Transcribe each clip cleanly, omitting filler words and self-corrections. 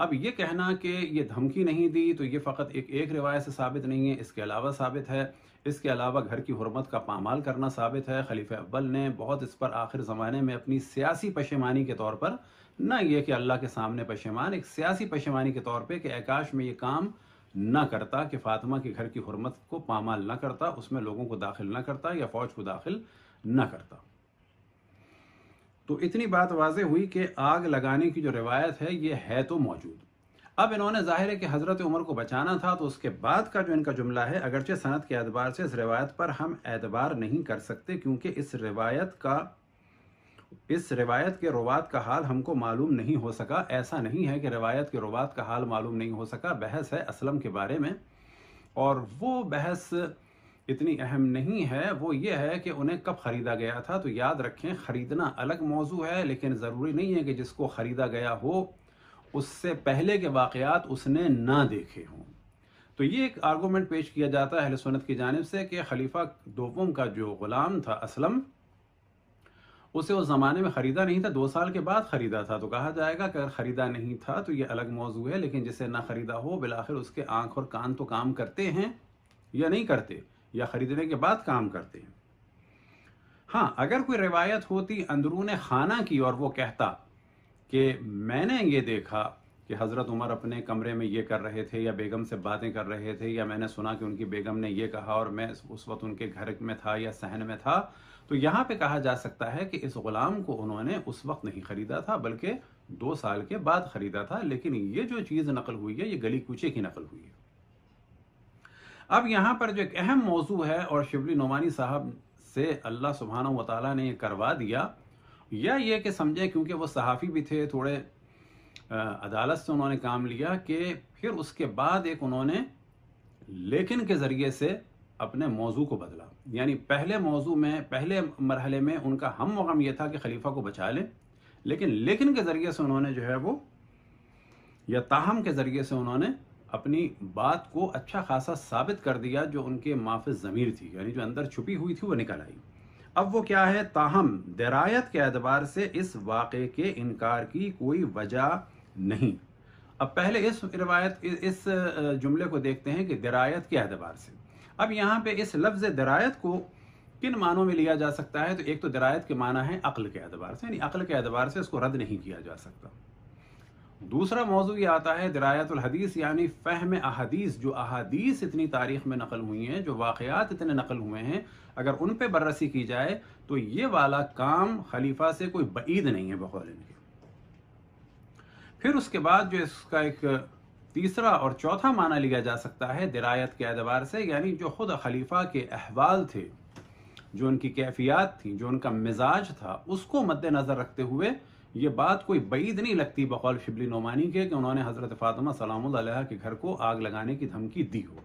اب یہ کہنا کہ یہ دھمکی نہیں دی تو یہ فقط ایک روایت سے ثابت نہیں ہے، اس کے علاوہ ثابت ہے، اس کے علاوہ گھر کی حرمت کا پامال کرنا ثابت ہے۔ خلیفہ اول نے بہت اس پر آخر زمانے میں اپنی سیاسی پشیمانی کے طور پر، نہ یہ کہ اللہ کے سامنے پشیمان، ایک سیاسی پشیمانی کے طور پہ کہ اے کاش میں یہ کام نہ کرتا کہ فاطمہ کے گھر کی حرمت کو پامال نہ کرتا، اس میں لوگوں کو داخل نہ کرتا یا فوج کو داخل نہ کرتا۔ تو اتنی بات واضح ہوئی کہ آگ لگانے کی جو روایت ہے یہ ہے تو موجود۔ اب انہوں نے ظاہر ہے کہ حضرت عمر کو بچانا تھا، تو اس کے بعد کا جو ان کا جملہ ہے، اگرچہ سند کے اعتبار سے اس روایت پر ہم اعتبار نہیں کر سکتے کیونکہ اس روایت کے روات کا حال ہم کو معلوم نہیں ہو سکا۔ ایسا نہیں ہے کہ روایت کے روات کا حال معلوم نہیں ہو سکا، بحث ہے اسلم کے بارے میں، اور وہ بحث اتنی اہم نہیں ہے، وہ یہ ہے کہ انہیں کب خریدا گیا تھا۔ تو یاد رکھیں خریدنا الگ موضوع ہے، لیکن ضروری نہیں ہے کہ جس کو خریدا گیا ہو اس سے پہلے کے واقعات اس نے نہ دیکھے ہوں۔ تو یہ ایک آرگومنٹ پیش کیا جاتا ہے اہل سنت کی جانب سے کہ خلیفہ دوم کا جو غلام تھا اسلم، اسے اس زمانے میں خریدا نہیں تھا، 2 سال کے بعد خریدا تھا۔ تو کہا جائے گا کہ اگر خریدا نہیں تھا تو یہ الگ موضوع ہے، لیکن جسے نہ خریدا ہو بالآخر اس کے آنکھ اور کان تو کام کرتے ہیں یا نہیں کرتے، یا خریدنے کے بعد کام کرتے ہیں۔ ہاں اگر کوئی روایت ہوتی اندرون خانہ کی اور وہ کہتا کہ میں نے یہ دیکھا کہ حضرت عمر اپنے کمرے میں یہ کر رہے تھے یا بیگم سے باتیں کر رہے تھے، یا میں نے سنا کہ ان کی بیگم نے یہ کہا اور میں اس وقت ان کے گھر میں تھا یا صحن میں تھا، تو یہاں پہ کہا جا سکتا ہے کہ اس غلام کو انہوں نے اس وقت نہیں خریدا تھا بلکہ 2 سال کے بعد خریدا تھا۔ لیکن یہ جو چیز نقل ہوئی ہے یہ گلی کوچے کی نقل ہوئی ہے۔ اب یہاں پر جو ایک اہم موضوع ہے اور شبلی نعمانی صاحب سے اللہ سبحانہ و تعالیٰ نے یہ کروا دیا، یا یہ کہ سمجھیں کیونکہ وہ صحافی بھی تھے، تھوڑے عدالت سے انہوں نے کام لیا، کہ پھر اس کے بعد ایک انہوں نے لیکن کے ذریعے سے اپنے موضوع کو بدلا۔ یعنی پہلے موضوع میں، پہلے مرحلے میں ان کا ہم و غم یہ تھا کہ خلیفہ کو بچا لیں، لیکن کے ذریعے سے انہوں نے جو ہے وہ، یا تاہم کے ذریعے سے انہوں نے اپنی بات کو اچھا خاصا ثابت کر دیا، جو ان کے مافِ ضمیر تھی، یعنی جو اندر چھپی ہوئی تھی وہ نکل آئی۔ اب وہ کیا ہے؟ تاہم درایت کے اعتبار سے اس واقعے کے انکار کی کوئی وجہ نہیں۔ اب پہلے اس جملے کو دیکھتے ہیں کہ درایت کے اعتبار سے۔ اب یہاں پہ اس لفظ درایت کو کن معنوں میں لیا جا سکتا ہے؟ تو ایک تو درایت کے معنی ہے عقل کے اعتبار سے، یعنی عقل کے اعتبار سے اس کو رد نہیں کیا جا سکتا۔ دوسرا موضوع یہ آتا ہے درایت الحدیث، یعنی فہم احادیث، جو احادیث اتنی تاریخ میں نقل ہوئی ہیں، جو واقعات اتنے نقل ہوئے ہیں، اگر ان پہ بررسی کی جائے تو یہ والا کام خلیفہ سے کوئی بعید نہیں ہے بقول ان کے۔ پھر اس کے بعد جو اس کا ایک تیسرا اور چوتھا معنی لیا جا سکتا ہے درایت کے اعتبار سے، یعنی جو خود خلیفہ کے احوال تھے، جو ان کی کیفیات تھیں، جو ان کا مزاج تھا، اس کو مد نظر رکھتے ہوئے یہ بات کوئی بعید نہیں لگتی بقول شبلی نعمانی کے کہ انہوں نے حضرت فاطمہ سلام اللہ علیہا کے گھر کو آگ لگانے کی دھمکی دی ہو۔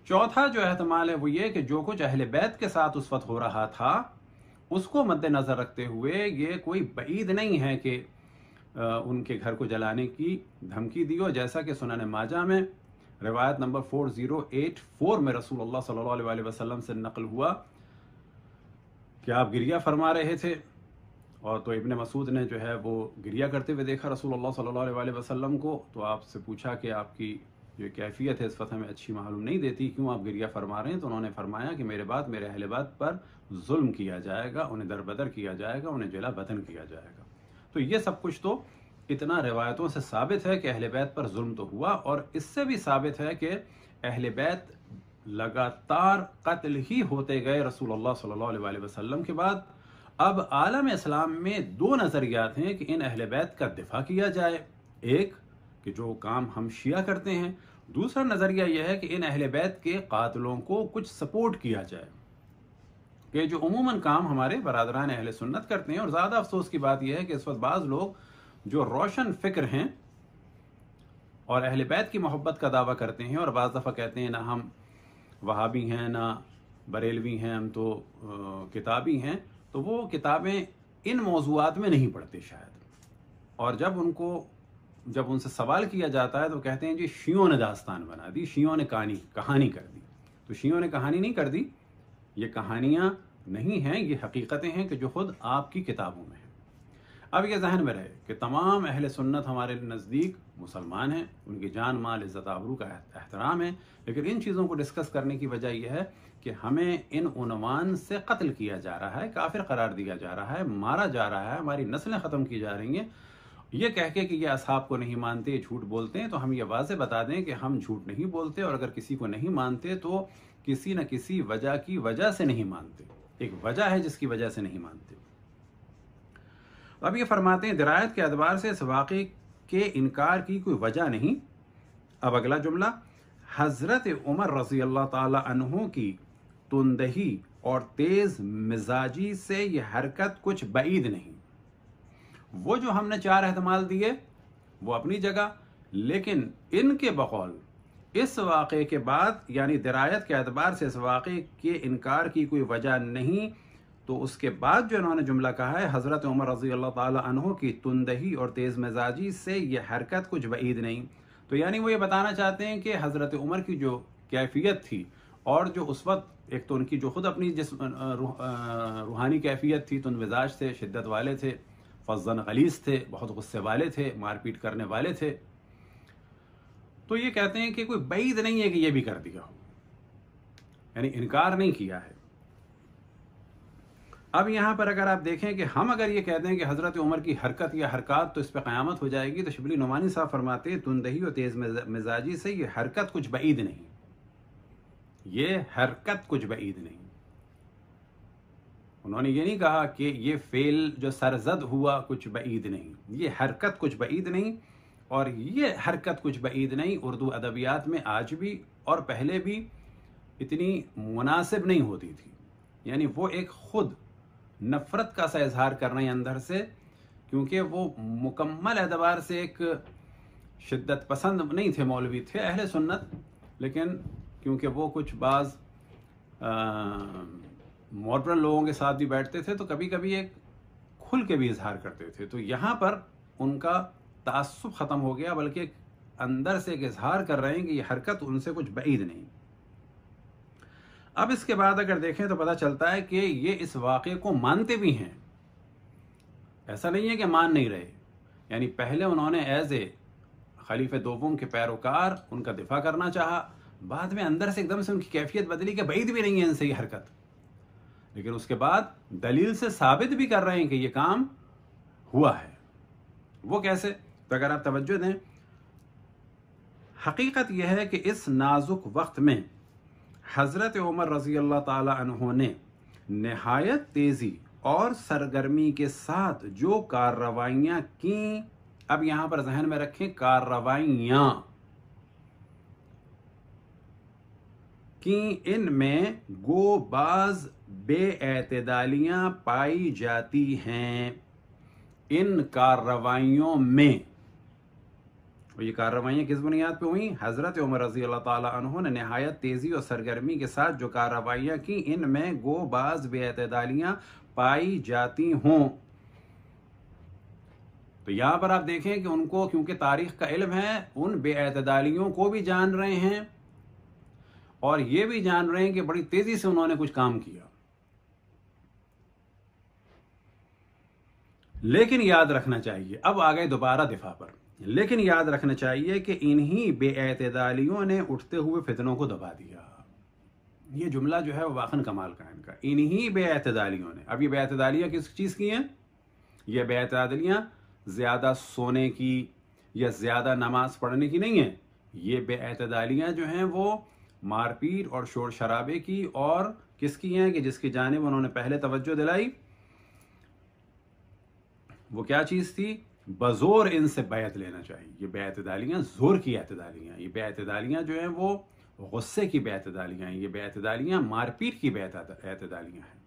چوتھا جو احتمال ہے وہ یہ کہ جو کچھ اہل بیت کے ساتھ اس وقت ہو رہا تھا اس کو مد نظر رکھتے ہوئے یہ کوئی بعید نہیں ہے کہ ان کے گھر کو جلانے کی دھمکی دی ہو، جیسا کہ سنن ماجہ میں روایت نمبر 4084 میں رسول اللہ صلی اللہ علیہ وسلم سے نقل ہوا کہ آپ گریہ فرما رہے تھے، اور تو ابن مسعود نے جو ہے وہ گریہ کرتے ہوئے دیکھا رسول اللہ صلی اللہ علیہ وسلم کو، تو آپ سے پوچھا کہ آپ کی جو کیفیت ہے اس وقت ہمیں اچھی معلوم نہیں دیتی، کیوں آپ گریہ فرما رہے ہیں؟ تو انہوں نے فرمایا کہ میرے اہل بیت پر ظلم کیا جائے گا، انہیں دربدر کیا جائے گا، انہیں جلا وطن کیا جائے گا۔ تو یہ سب کچھ تو اتنا روایتوں سے ثابت ہے کہ اہل بیت پر ظلم تو ہوا، اور اس سے بھی ثابت ہے کہ اہل بیت لگاتار قتل ہی ہوتے گئے رسول اللہ صلی اللہ علیہ وسلم کے بعد۔ اب عالم اسلام میں 2 نظریات ہیں کہ ان اہل بیت کا دفاع کیا جائے، ایک کہ جو کام ہم شیعہ کرتے ہیں، دوسرا نظریہ یہ ہے کہ ان اہل بیت کے قاتلوں کو کچھ سپورٹ کیا جائے، کہ جو عموماً کام ہمارے برادران اہل سنت کرتے ہیں۔ اور زیادہ افسوس کی بات یہ ہے کہ اس وقت بعض لوگ جو روشن فکر ہیں اور اہل بیت کی محبت کا دعویٰ کرتے ہیں، اور بعض دفعہ کہتے ہیں نہ ہم وہابی ہیں نہ بریلوی ہیں، ہم تو کتابی ہیں، تو وہ کتابیں ان موضوعات میں نہیں پڑھتے شاید، اور جب ان سے سوال کیا جاتا ہے تو کہتے ہیں جی شیعوں نے داستان بنا دی، شیعوں نے کہانی کر دی۔ تو شیعوں نے کہانی نہیں کر دی، یہ کہانیاں نہیں ہیں، یہ حقیقتیں ہیں کہ جو خود آپ کی کتابوں میں ہیں۔ اب یہ ذہن میں رہے کہ تمام اہل سنت ہمارے نزدیک مسلمان ہیں، ان کی جان مال عزت آبرو کا احترام ہے، لیکن ان چیزوں کو ڈسکس کرنے کی وجہ یہ ہے کہ ہمیں ان عنوان سے قتل کیا جا رہا ہے، کافر قرار دیا جا رہا ہے، مارا جا رہا ہے، ہماری نسلیں ختم کی جا رہی ہیں، یہ کہہ کے کہ یہ اصحاب کو نہیں مانتے، جھوٹ بولتے ہیں۔ تو ہم یہ واضح بتا دیں کہ ہم جھوٹ نہیں بولتے، اور اگر کسی کو نہیں مانتے تو کسی نہ کسی وجہ کی وجہ سے نہیں مانتے، ایک وجہ ہے جس کی وجہ سے نہیں مانتے۔ اب یہ فرماتے ہیں درایت کے اعتبار سے اس واقعے کے انکار کی کوئی وجہ نہیں۔ اب اگلا جملہ، حضرت عمر رضی اللہ تعالی عنہ کی تندہی اور تیز مزاجی سے یہ حرکت کچھ بعید نہیں۔ وہ جو ہم نے 4 احتمال دیے وہ اپنی جگہ، لیکن ان کے بقول اس واقعے کے بعد یعنی درایت کے اعتبار سے اس واقعے کے انکار کی کوئی وجہ نہیں، تو اس کے بعد جو انہوں نے جملہ کہا ہے حضرت عمر رضی اللہ تعالی عنہ کی تندہی اور تیز مزاجی سے یہ حرکت کچھ بعید نہیں، تو یعنی وہ یہ بتانا چاہتے ہیں کہ حضرت عمر کی جو کیفیت تھی اور جو اس وقت ایک تو ان کی جو خود اپنی روحانی کیفیت تھی، تند مزاج تھے، شدت والے تھے، فظاً غلیظ تھے، بہت غصے والے تھے، مار پیٹ کرنے والے تھے، تو یہ کہتے ہیں کہ کوئی بعید نہیں ہے کہ یہ بھی کر دیا ہو، یعنی انکار نہیں کیا ہے۔ اب یہاں پر اگر آپ دیکھیں کہ ہم اگر یہ کہتے ہیں کہ حضرت عمر کی حرکت یا حرکات تو اس پہ قیامت ہو جائے گی، تو شبلی نعمانی صاحب فرماتے ہیں تندہی اور تیز مزاجی سے یہ حرکت کچھ بعید نہیں، یہ حرکت کچھ بعید نہیں۔ انہوں نے یہ نہیں کہا کہ یہ فعل جو سرزد ہوا کچھ بعید نہیں، یہ حرکت کچھ بعید نہیں، اور یہ حرکت کچھ بعید نہیں اردو ادبیات میں آج بھی اور پہلے بھی اتنی مناسب نہیں ہوتی تھی، یعنی وہ ایک خود نفرت کا سا اظہار کر رہے ہیں اندر سے، کیونکہ وہ مکمل اعتبار سے ایک شدت پسند نہیں تھے، مولوی تھے اہل سنت، لیکن کیونکہ وہ کچھ بعض ماڈرن لوگوں کے ساتھ بھی بیٹھتے تھے تو کبھی کبھی ایک کھل کے بھی اظہار کرتے تھے، تو یہاں پر ان کا تعصب ختم ہو گیا، بلکہ اندر سے ایک اظہار کر رہے ہیں کہ یہ حرکت ان سے کچھ بعید نہیں۔ اب اس کے بعد اگر دیکھیں تو پتہ چلتا ہے کہ یہ اس واقعے کو مانتے بھی ہیں، ایسا نہیں ہے کہ مان نہیں رہے، یعنی پہلے انہوں نے ایز اے خلیفہ دوم کے پیروکار ان کا دفاع کرنا چاہا، بعد میں اندر سے ایک دم سے ان کی کیفیت بدلی کہ بعید بھی نہیں ہے ان سے یہ حرکت، لیکن اس کے بعد دلیل سے ثابت بھی کر رہے ہیں کہ یہ کام ہوا ہے۔ وہ کیسے؟ تو اگر آپ توجہ دیں، حقیقت یہ ہے کہ اس نازک وقت میں حضرت عمر رضی اللہ تعالی عنہ نے نہایت تیزی اور سرگرمی کے ساتھ جو کارروائیاں کیں، اب یہاں پر ذہن میں رکھیں کارروائیاں کیں، ان میں گو بعض بے اعتدالیاں پائی جاتی ہیں۔ ان کارروائیوں میں، اور یہ کارروائیاں کس بنیاد پہ ہوئیں؟ حضرت عمر رضی اللہ تعالی عنہ نے نہایت تیزی اور سرگرمی کے ساتھ جو کارروائیاں کی، ان میں گو بعض بے اعتدالیاں پائی جاتی ہوں۔ تو یہاں پر آپ دیکھیں کہ ان کو کیونکہ تاریخ کا علم ہے، ان بے اعتدالیوں کو بھی جان رہے ہیں اور یہ بھی جان رہے ہیں کہ بڑی تیزی سے انہوں نے کچھ کام کیا، لیکن یاد رکھنا چاہیے، اب آ گئے دوبارہ دفاع پر، لیکن یاد رکھنا چاہیے کہ انہی بے اعتدالیوں نے اٹھتے ہوئے فتنوں کو دبا دیا۔ یہ جملہ جو ہے وہ واقعاً کمال کا ہے ان کا، انہی بے اعتدالیوں نے۔ اب یہ بے اعتدالیاں کس چیز کی ہیں؟ یہ بے اعتدالیاں زیادہ سونے کی یا زیادہ نماز پڑھنے کی نہیں ہیں، یہ بے اعتدالیاں جو ہیں وہ مار پیٹ اور شور شرابے کی، اور کس کی ہیں کہ جس کی جانب انہوں نے پہلے توجہ دلائی، وہ کیا چیز تھی؟ بزور ان سے بیعت لینا چاہیے۔ یہ بے اعتدالیاں زور کی اعتدالیاں، یہ بے اعتدالیاں جو ہیں وہ غصے کی بے اعتدالیاں ہیں، یہ بے اعتدالیاں مار پیٹ کی بے اعتدالیاں ہیں،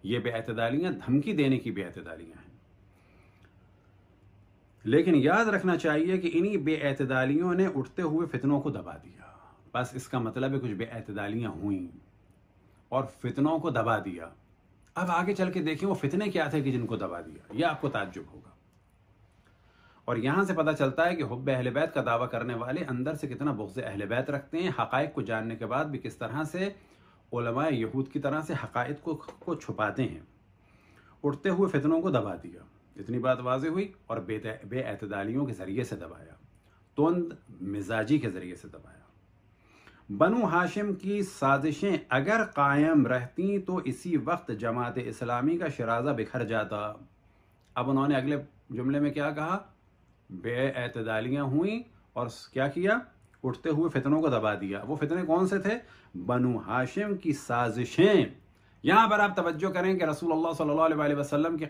یہ بے اعتدالیاں دھمکی دینے کی بے اعتدالیاں ہیں۔ لیکن یاد رکھنا چاہیے کہ انہی بے اعتدالیوں نے اٹھتے ہوئے فتنوں کو دبا دیا، بس اس کا مطلب ہے کچھ بے اعتدالیاں ہوئیں اور فتنوں کو دبا دیا۔ اب آگے چل کے دیکھیں وہ فتنے کیا تھے کہ جن کو دبا دیا، یہ آپ کو تعجب ہوگا۔ اور یہاں سے پتہ چلتا ہے کہ حب اہل بیت کا دعویٰ کرنے والے اندر سے کتنا بغض اہل بیت رکھتے ہیں، حقائق کو جاننے کے بعد بھی کس طرح سے علماء یہود کی طرح سے حقائق کو چھپاتے ہیں۔ اٹھتے ہوئے فتنوں کو دبا دیا، اتنی بات واضح ہوئی. اور بے اعتدالیوں کے ذریعے سے دبایا، تند مزاجی کے ذریعے سے دبایا. بنو ہاشم کی سازشیں اگر قائم رہتی تو اسی وقت جماعت اسلامی کا شرازہ بکھر جاتا. اب انہوں نے اگلے جملے میں کیا کہا؟ بے اعتدالیاں ہوئیں اور کیا کیا؟ اٹھتے ہوئے فتنوں کو دبا دیا. وہ فتنے کون سے تھے؟ بنو ہاشم کی سازشیں. یہاں پر آپ توجہ کریں کہ رسول اللہ صلی اللہ علیہ وسلم کے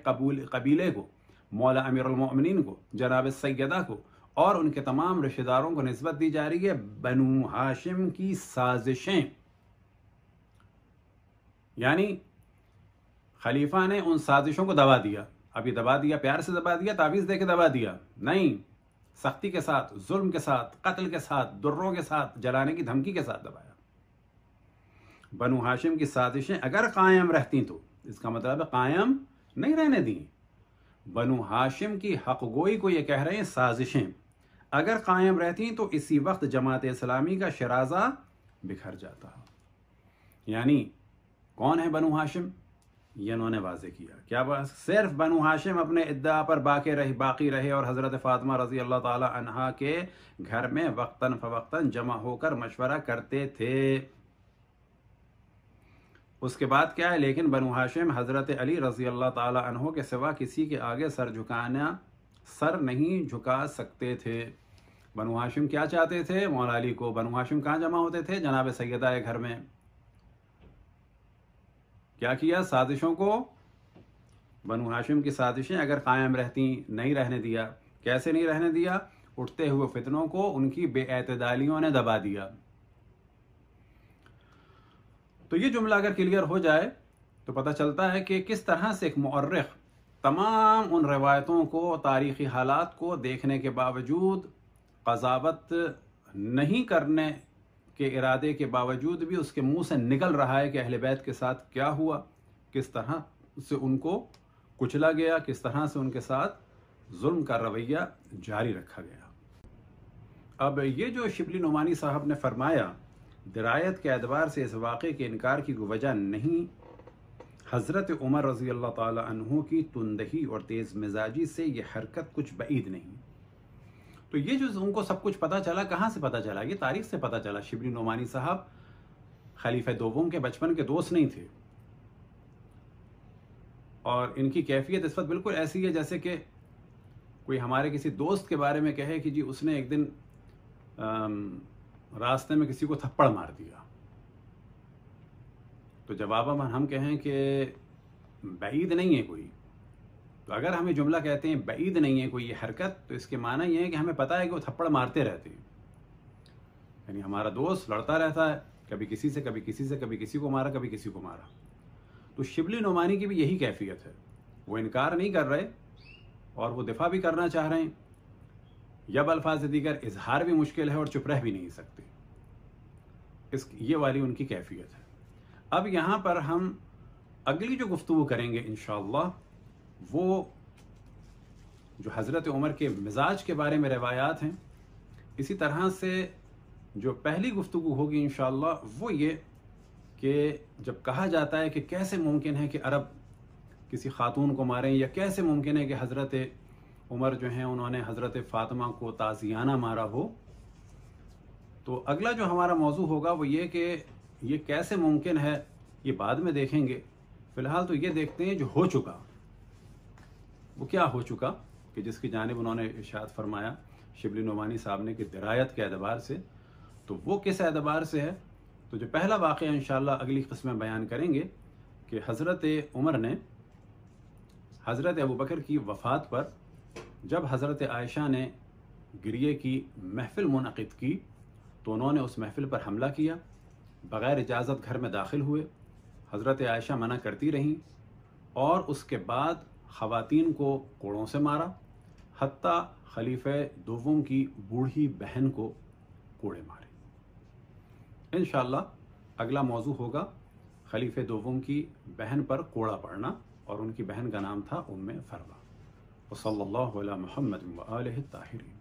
قبیلے کو، مولا امیر المؤمنین کو، جناب سیدہ کو اور ان کے تمام رشتہ داروں کو نسبت دی جا رہی ہے بنو ہاشم کی سازشیں. یعنی خلیفہ نے ان سازشوں کو دبا دیا. اب یہ دبا دیا پیار سے دبا دیا، تعویذ دے کے دبا دیا؟ نہیں، سختی کے ساتھ، ظلم کے ساتھ، قتل کے ساتھ، دروں کے ساتھ، جلانے کی دھمکی کے ساتھ دبایا. بنو ہاشم کی سازشیں اگر قائم رہتی تو اس کا مطلب ہے قائم نہیں رہنے دیں. بنو ہاشم کی حق گوئی کو یہ کہہ رہے ہیں سازشیں اگر قائم رہتی تو اسی وقت جماعت اسلامی کا شرازہ بکھر جاتا. یعنی کون ہے بنو ہاشم؟ یہ انہوں نے واضح کیا. کیا بات؟ صرف بنو ہاشم اپنے ادعا پر باقی رہے اور حضرت فاطمہ رضی اللہ تعالی عنہا کے گھر میں وقتاً فوقتاً جمع ہو کر مشورہ کرتے تھے. اس کے بعد کیا ہے؟ لیکن بنو ہاشم حضرت علی رضی اللہ تعالی عنہ کے سوا کسی کے آگے سر نہیں جھکا سکتے تھے. بنو ہاشم کیا چاہتے تھے؟ مولا علی کو. بنو ہاشم کہاں جمع ہوتے تھے؟ جناب سیدہ کے گھر میں. کیا کیا؟ سازشوں کو، بنو ہاشم کی سازشیں اگر قائم رہتی نہیں رہنے دیا. کیسے نہیں رہنے دیا؟ اٹھتے ہوئے فتنوں کو ان کی بے اعتدالیوں نے دبا دیا. تو یہ جملہ اگر کلیئر ہو جائے تو پتہ چلتا ہے کہ کس طرح سے ایک مورخ تمام ان روایتوں کو، تاریخی حالات کو دیکھنے کے باوجود، قضاوت نہیں کرنے کے ارادے کے باوجود بھی اس کے منہ سے نکل رہا ہے کہ اہل بیت کے ساتھ کیا ہوا، کس طرح سے ان کو کچلا گیا، کس طرح سے ان کے ساتھ ظلم کا رویہ جاری رکھا گیا. اب یہ جو شبلی نعمانی صاحب نے فرمایا، درایت کے اعتبار سے اس واقعے کے انکار کی کوئی وجہ نہیں. حضرت عمر رضی اللہ تعالی عنہ کی تندہی اور تیز مزاجی سے یہ حرکت کچھ بعید نہیں. تو یہ جو ان کو سب کچھ پتہ چلا، کہاں سے پتہ چلا؟ یہ تاریخ سے پتہ چلا. شبلی نعمانی صاحب خلیفہ دوم کے بچپن کے دوست نہیں تھے، اور ان کی کیفیت اس وقت بالکل ایسی ہے جیسے کہ کوئی ہمارے کسی دوست کے بارے میں کہے کہ جی اس نے ایک دن راستے میں کسی کو تھپڑ مار دیا. تو جواباً ہم کہیں کہ بعید نہیں ہے کوئی. تو اگر ہم یہ جملہ کہتے ہیں بعید نہیں ہے کوئی یہ حرکت، تو اس کے معنی یہ ہے کہ ہمیں پتہ ہے کہ وہ تھپڑ مارتے رہتے ہیں. یعنی ہمارا دوست لڑتا رہتا ہے، کبھی کسی سے، کبھی کسی سے، کبھی کسی کو مارا، کبھی کسی کو مارا. تو شبلی نعمانی کی بھی یہی کیفیت ہے. وہ انکار نہیں کر رہے اور وہ دفاع بھی کرنا چاہ رہے ہیں، یا بالفاظ دیگر اظہار بھی مشکل ہے اور چپ رہ بھی نہیں سکتے. یہ والی ان کی کیفیت ہے. اب یہاں پر ہم اگلی جو گفتگو کریں گے انشاءاللہ، وہ جو حضرت عمر کے مزاج کے بارے میں روایات ہیں، اسی طرح سے جو پہلی گفتگو ہوگی انشاءاللہ وہ یہ کہ جب کہا جاتا ہے کہ کیسے ممکن ہے کہ عرب کسی خاتون کو ماریں، یا کیسے ممکن ہے کہ حضرت عمر جو ہیں انہوں نے حضرت فاطمہ کو تازیانہ مارا ہو. تو اگلا جو ہمارا موضوع ہوگا وہ یہ کہ یہ کیسے ممکن ہے، یہ بعد میں دیکھیں گے. فی الحال تو یہ دیکھتے ہیں جو ہو چکا. وہ کیا ہو چکا کہ جس کی جانب انہوں نے ارشاد فرمایا شبلی نعمانی صاحب نے کہ درایت کے اعتبار سے. تو وہ کس اعتبار سے ہے؟ تو جو پہلا واقعہ انشاءاللہ اگلی قسم میں بیان کریں گے کہ حضرت عمر نے حضرت ابوبکر کی وفات پر جب حضرت عائشہ نے گریے کی محفل منعقد کی تو انہوں نے اس محفل پر حملہ کیا، بغیر اجازت گھر میں داخل ہوئے. حضرت عائشہ منع کرتی رہیں اور اس کے بعد خواتین کو کوڑوں سے مارا، حتیٰ خلیفہ دوم کی بوڑھی بہن کو کوڑے مارے. انشاءاللہ اگلا موضوع ہوگا خلیفہ دوم کی بہن پر کوڑا پڑنا، اور ان کی بہن کا نام تھا ام فروا. وصلی اللہ علی محمد و آلہ الطاہرین.